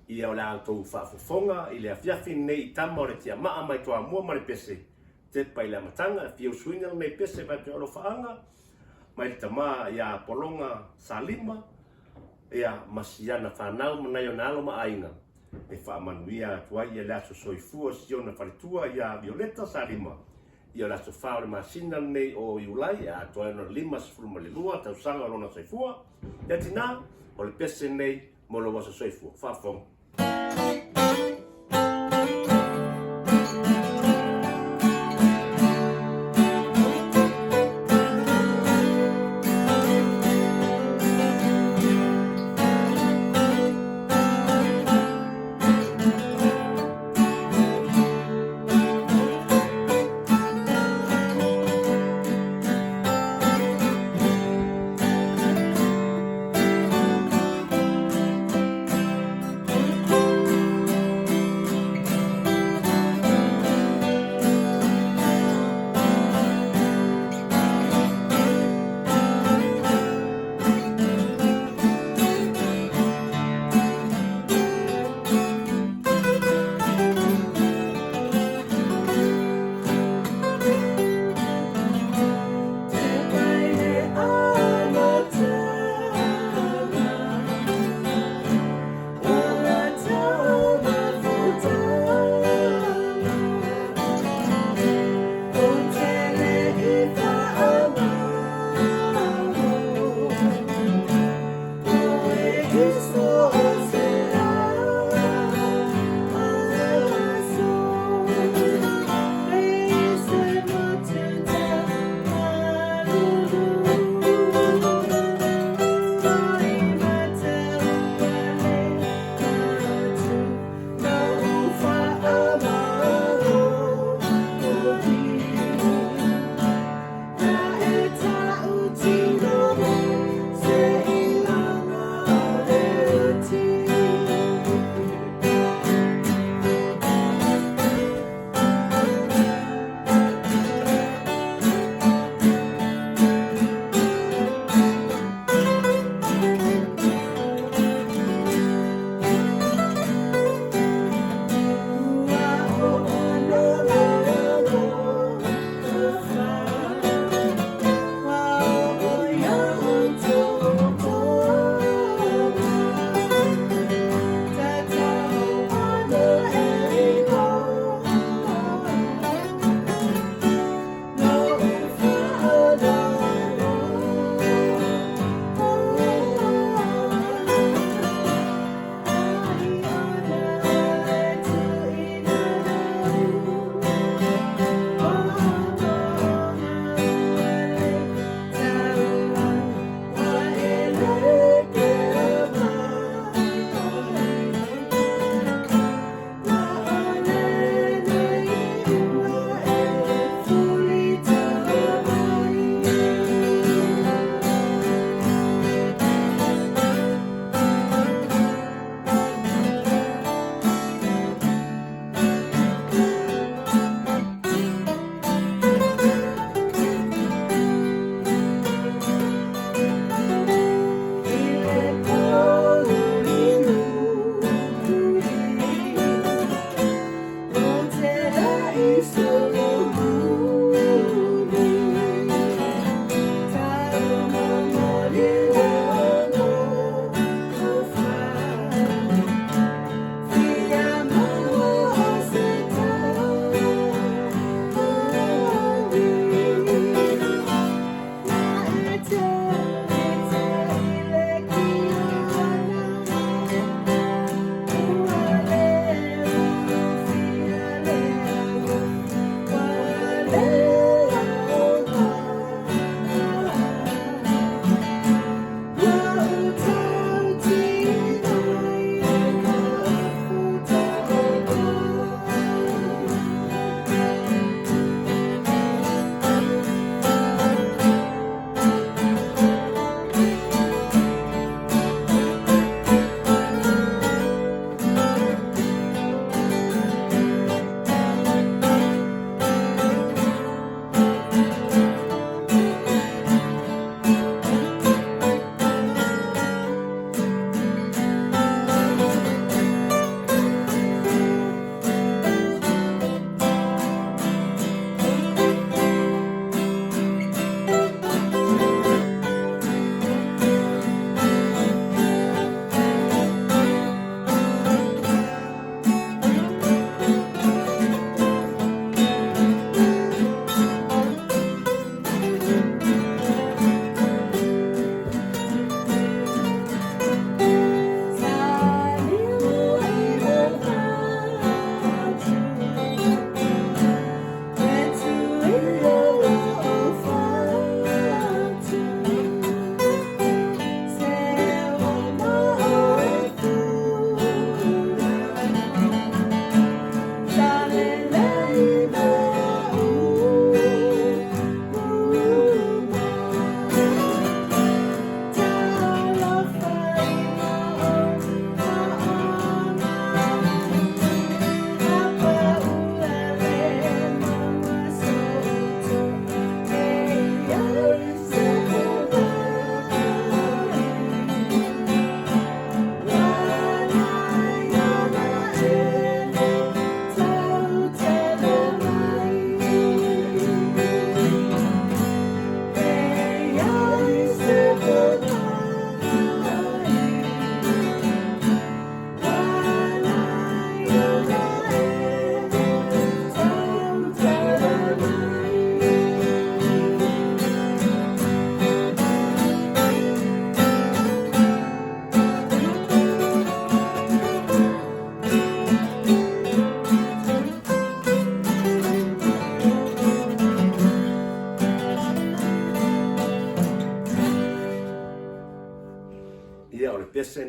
ia o le autou whaafofonga i le afiafi nei tama o le Tiama'a mai toa mua ma le pese. Tepa i le Amataga, fio suinga nei pese vai te olo whaanga, mai le tama ia polonga salima, ia masiana whanau manai o na alo ma ainga. E whaamanuia tuai ia le aso soifua siona wharitua ia Violeta salima. Ia le aso whao le masina nei o iulai, a toa no lima sifuruma le lua, tau sanga o lona soifua. Ia tina, o le pese nei mo lo wasa soifua. Whaafonga.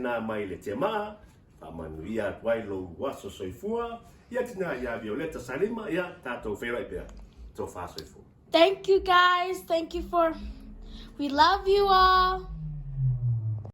na mai le Tiama'a, whamanuia tuai lo waso soifua, ia tina ia Violeta Salima, ia tātou whera i pia, tō wha soifua. Thank you guys. We love you all.